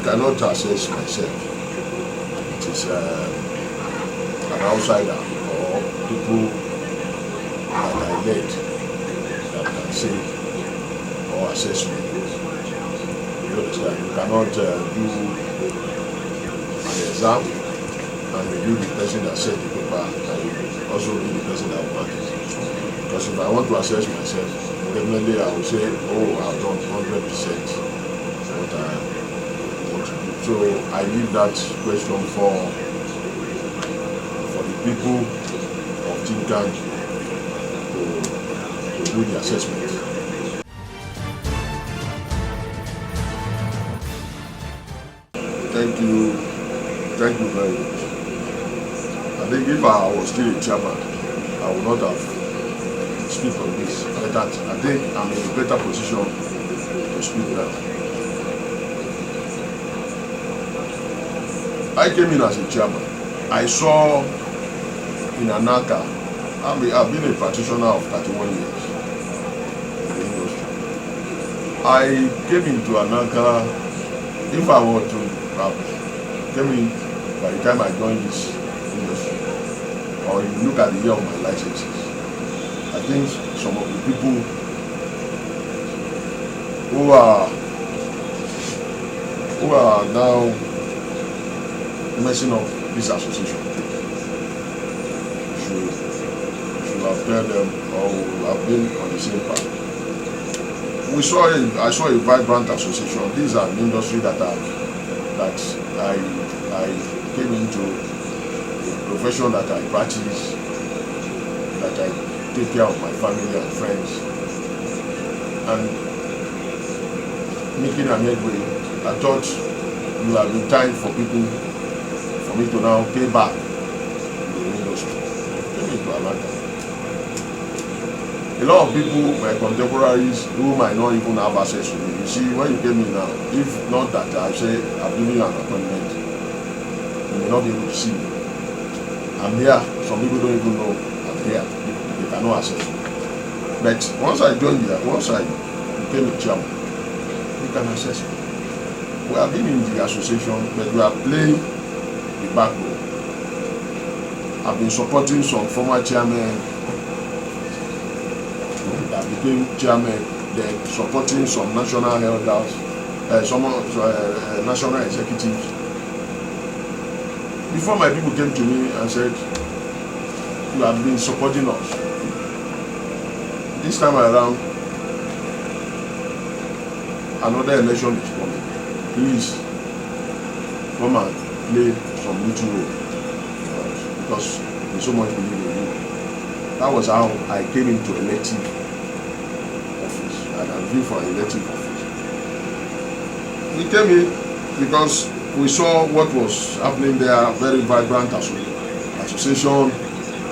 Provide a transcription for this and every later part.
cannot assess myself. It is an outsider or people that I led that can say or assess me. You understand? You cannot do an exam and review the person that said the paper and you also be the person that won it. Because if I want to assess myself, definitely I will say, oh, I've done 100% what I want to do. So I leave that question for the people of Tinkan to do the assessment. Thank you very much. I think if I was still a chairman, I would not have speak on this. But I think I'm in a better position to speak now. I came in as a chairman. I saw in Anaka, I've been a practitioner of 31 years in the industry. I came into Anaka, if I were to came in by the time I joined this industry, or if you look at the year of my licenses, I think some of the people who are now messing up this association should have told them or have been on the same path. I saw a vibrant association. These are an industry that I came into, a profession that I practice, that I take care of my family and friends, and making an headway. I thought it would have been time for me to now pay back to the industry. Came into Atlanta. A lot of people, my contemporaries, who might not even have access to me. You see, when you came in now, if not that I say I've given you an appointment, you may not be able to see me. I'm here. Some people don't even know I'm here. They cannot access me. But once I joined here, once I became a chairman, you can access me. We have been in the association, but we are playing the back role. I've been supporting some former chairmen that became chairman, then supporting some national elders, national executives. Before my people came to me and said, you have been supporting us. This time around, another election is coming. Please come and play some little role because we so much believe in you. That was how I came into elective office, and I'm due for an elective office. We came in because we saw what was happening there, very vibrant association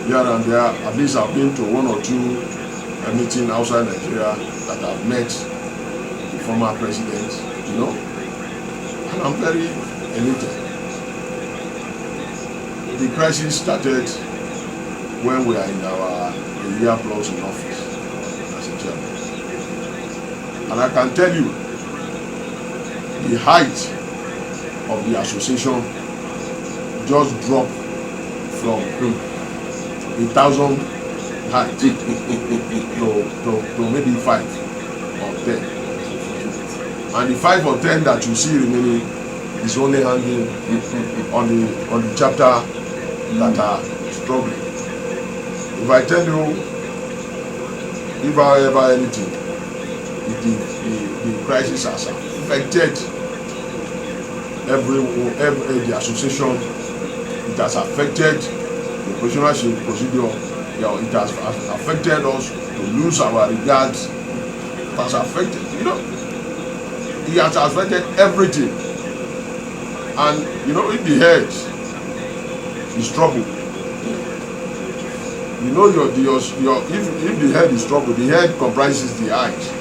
here and there. At least I've been to one or two meetings outside Nigeria that I've met the former president, you know, and I'm very elated. The crisis started when we are in our year plus in office as a chairman. And I can tell you, the height of the association just dropped from 1,000 height to maybe 5 or 10. And the 5 or 10 that you see remaining is only hanging on the chapter that are struggling. If I tell you, if I ever anything, the crisis has affected every the association. It has affected the professional procedure. It has affected us to lose our regards. It has affected, it has affected everything. And if the head is troubled, if the head is troubled, the head comprises the eyes.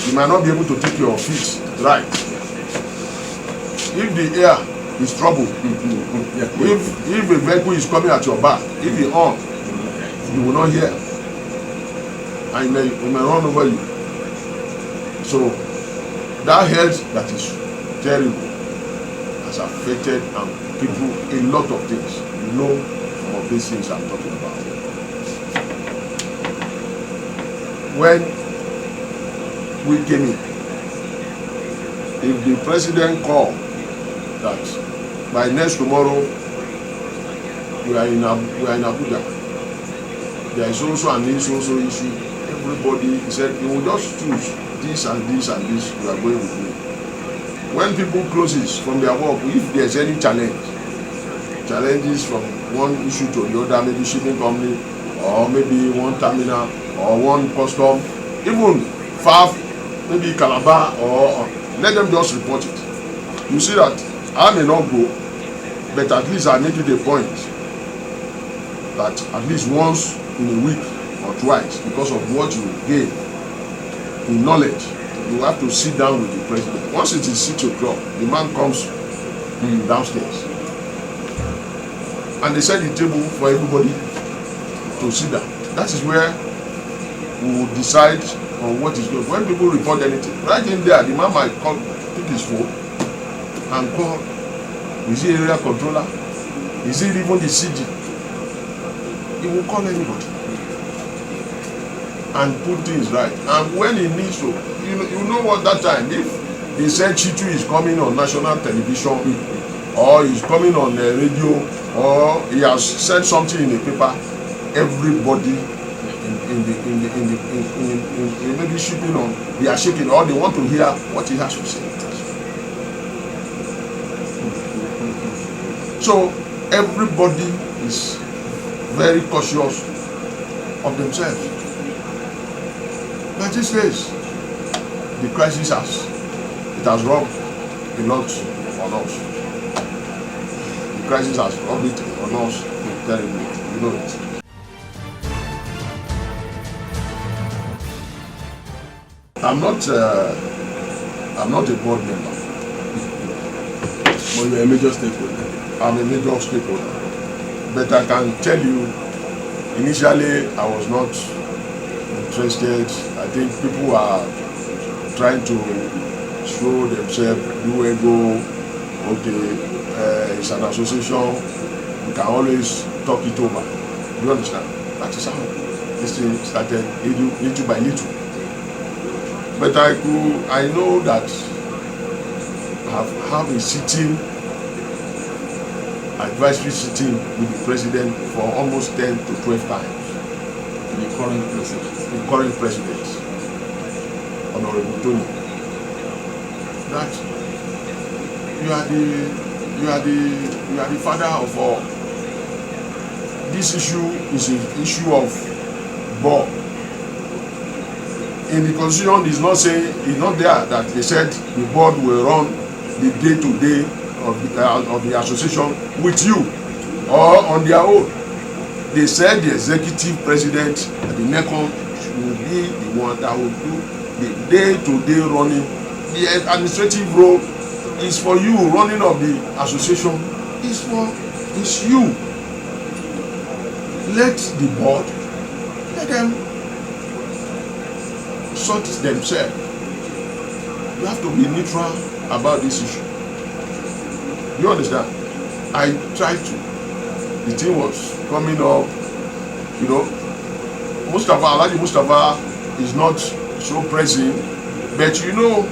You might not be able to take your feet right. If the ear is troubled, if a vehicle is coming at your back, if the horn, you will not hear, and it may run over you. So That health that is terrible has affected people a lot of things. You know some of these things I'm talking about. When we came in, if the president called that by next tomorrow we are in Abuja, there is also an issue, everybody said you will just choose this and this and this, you are going with me. When people closes from their work, if there's any challenges from one issue to the other, maybe shipping company or maybe one terminal or one custom, even far, maybe Calabar, or let them just report it. You see that I may not go, but at least I make it a point that at least once in a week or twice, because of what you gain in knowledge, you have to sit down with the president. Once it is 6 o'clock, the man comes downstairs and they set the table for everybody to sit down. That is where we will decide on what is good. When people report anything, right in there, the man might call, pick his phone and call. Is he area controller? Is it even the CG? He will call anybody and put things right. And when he needs to, you know what, that time, if they said Chitu is coming on national television or he's coming on the radio or he has said something in the paper, everybody in maybe shipping on, they are shaking, or they want to hear what he has to say. So everybody is very cautious of themselves. But these days, the crisis has robbed a lot on us. The crisis has robbed it on us terribly. You know it. I'm not a board member. But you're a major stakeholder. I'm a major stakeholder. But I can tell you, initially I was not interested. I think people are trying to show themselves, do ego, okay, it's an association, we can always talk it over. You understand? That is how this thing started, little by little. But I know that I have a sitting, advisory sitting with the president for almost 10 to 12 times. The current president. The current president, Honorable Tony, that you are the father of all. This issue is an issue of board. In the constitution, it's not saying, it's not there that they said the board will run the day-to-day of the association with you or on their own. They said the executive president, the NECON, will be the one that will do the day-to-day running. The administrative role is for you. Running of the association is you. Let the board, let them sort themselves. You have to be neutral about this issue. You understand? I tried to. The thing was coming up, you know. Alhaji Mustafa is not so pressing, but you know,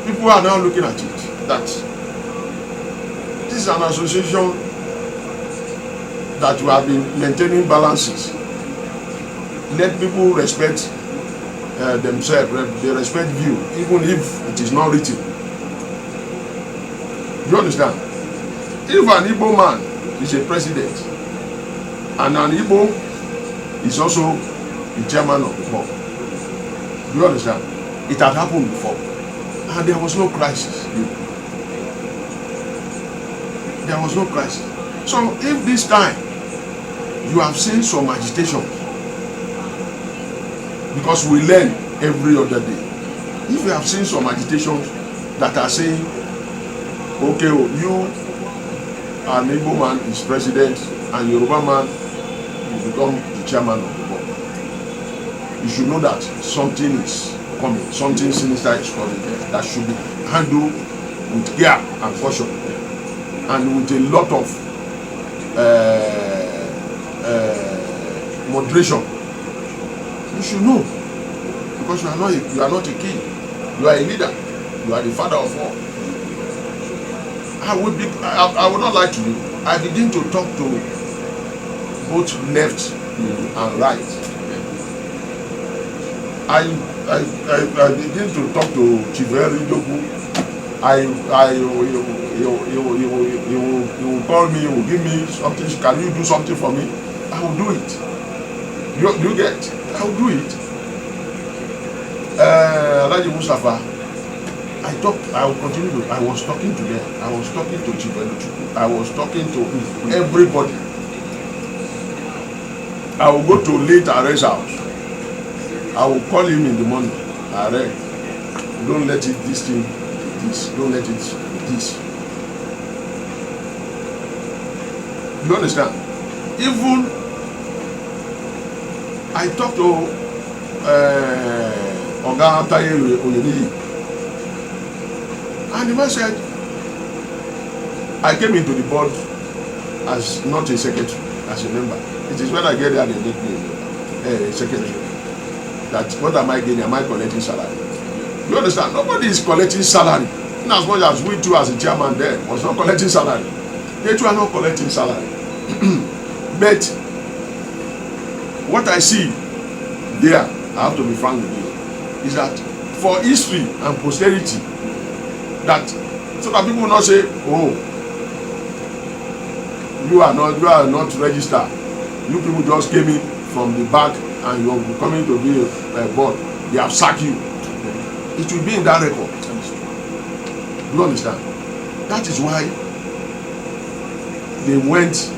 people are now looking at it that this is an association that we have been maintaining balances. Let people respect themselves, they respect you, even if it is not written. You understand? If an Igbo man is a president and an Igbo is also the chairman of the board, you understand? It had happened before and there was no crisis. There was no crisis. So if this time you have seen some agitation, because we learn every other day, if you have seen some agitations that are saying, okay, you, an Igbo man is president and Yoruba man will become the chairman of the board, you should know that something is coming. Something sinister is coming that should be handled with care and caution, and with a lot of moderation. You should know, because you are not a king. You are a leader. You are the father of all. I will not lie to you. I begin to talk to both left and right. I begin to talk to Chiveri Joku. He will call me, he will give me something. Can you do something for me? I will do it. You get? I will do it. Alhaji Mustafa, I will continue to, I was talking to them. I was talking to Chiveri Joku. I was talking to everybody. I will go to late Are's house. I will call him in the morning. Are, don't let it this thing this. Don't let it this. You understand? Even I talked to Oga Taye Oyeniyi, and the man said, I came into the board as not a secretary, as a member. It is when I get there they make me a secretary. That what am I getting? Am I collecting salary? You understand? Nobody is collecting salary. In as much as we too, as a chairman there, was not collecting salary. They too are not collecting salary. But what I see there, I have to be frank with you, is that for history and posterity, that so that people will not say, oh, you are not registered. You people just came in from the back and you are coming to be a board. They have sacked you. It will be in that record. You understand? That is why they went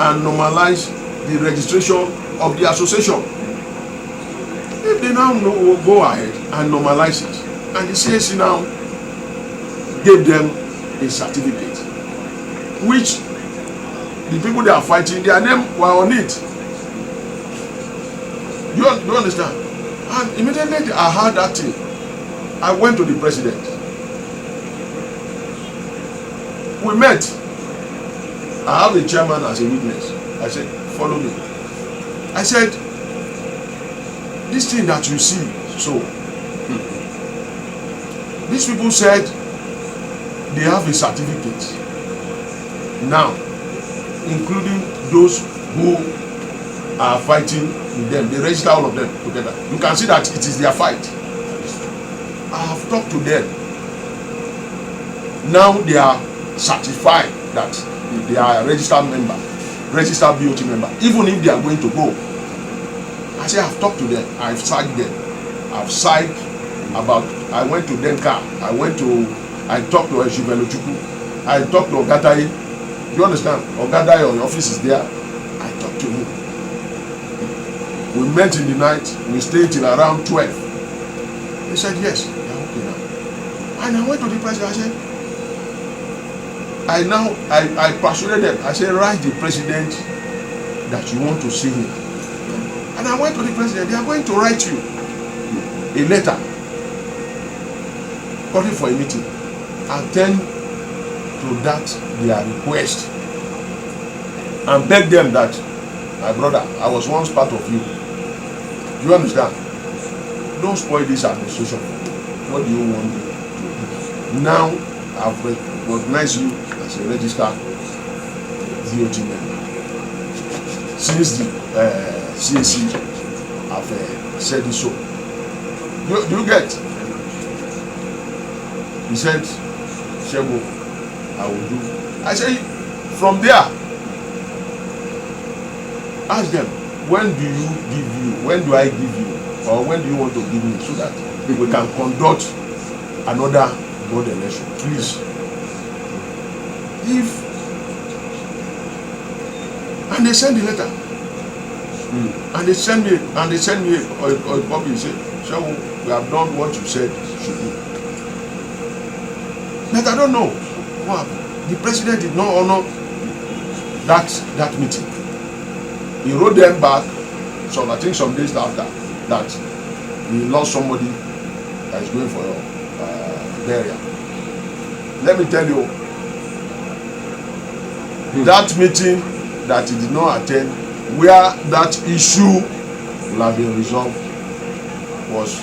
and normalized the registration of the association. If they now go ahead and normalize it, and the CAC now gave them a certificate, which the people they are fighting, their name were on it. You understand? And immediately I heard that thing, I went to the president. We met. I have the chairman as a witness. I said, follow me. I said, this thing that you see, so these people said they have a certificate now, including those who are fighting with them. They register all of them together. You can see that it is their fight. I have talked to them. Now they are certified that they are a registered member, registered BOT member, even if they are going to go. I say I've talked to them, I've psyched them. I've psyched about, I went to Denka, I talked to Chiveri Joku, I talked to Ogatayi. You understand? Ogatayi, your office is there. I talked to him. We met in the night, we stayed till around 12. He said, yes, they are okay now. And I went to the president, I said, I persuaded them. I said, write the president that you want to see him. And I went to the president. They are going to write you a letter calling for a meeting. Attend to that their request and beg them that, my brother, I was once part of you. Do you understand? Don't spoil this administration. What do you want me to do? Now I've recognized you as a registered DOT member. Since the CAC have said it so. Do you get? He said, Shego, I will do. I say, from there, ask them, when do I give you, or when do you want to give me, so that we can conduct another board election, please. And they send the letter, and they send me a copy and say, Shego, we have done what you said you should do. But I don't know what happened. The president did not honor that meeting. He wrote them back, I think some days after, that you lost somebody that is going for burial. Let me tell you, that meeting that he did not attend, where that issue will have been resolved, was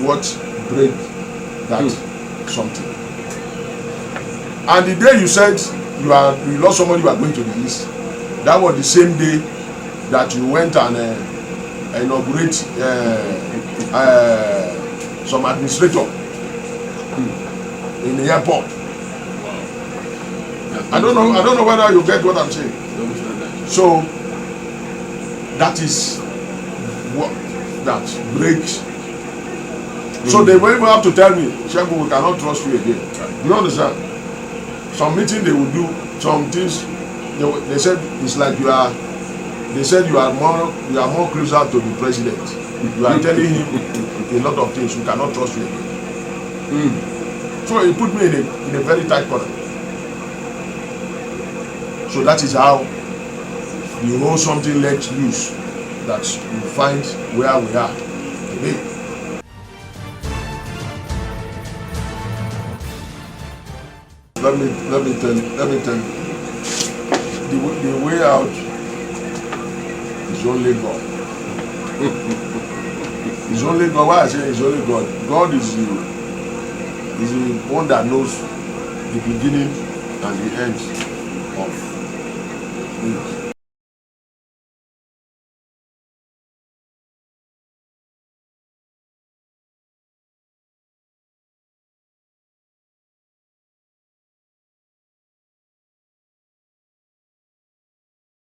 what break that something. And the day you said you lost somebody, you are going to the east, that was the same day that you went and inaugurate some administrator in the airport. I don't know whether you get what I'm saying. So that is what that breaks. So they will even have to tell me, Sheku, we cannot trust you again. You understand? Some meeting they will do, some things they said it's like you are. They said you are more closer to the president. You are telling him a lot of things. We cannot trust you again. So he put me in a very tight corner. So that is how the whole something let loose, that we find where we are today. Let me tell you, the way out is only God. It's only God. Why I say it's only God? God is the one that knows the beginning and the end of things.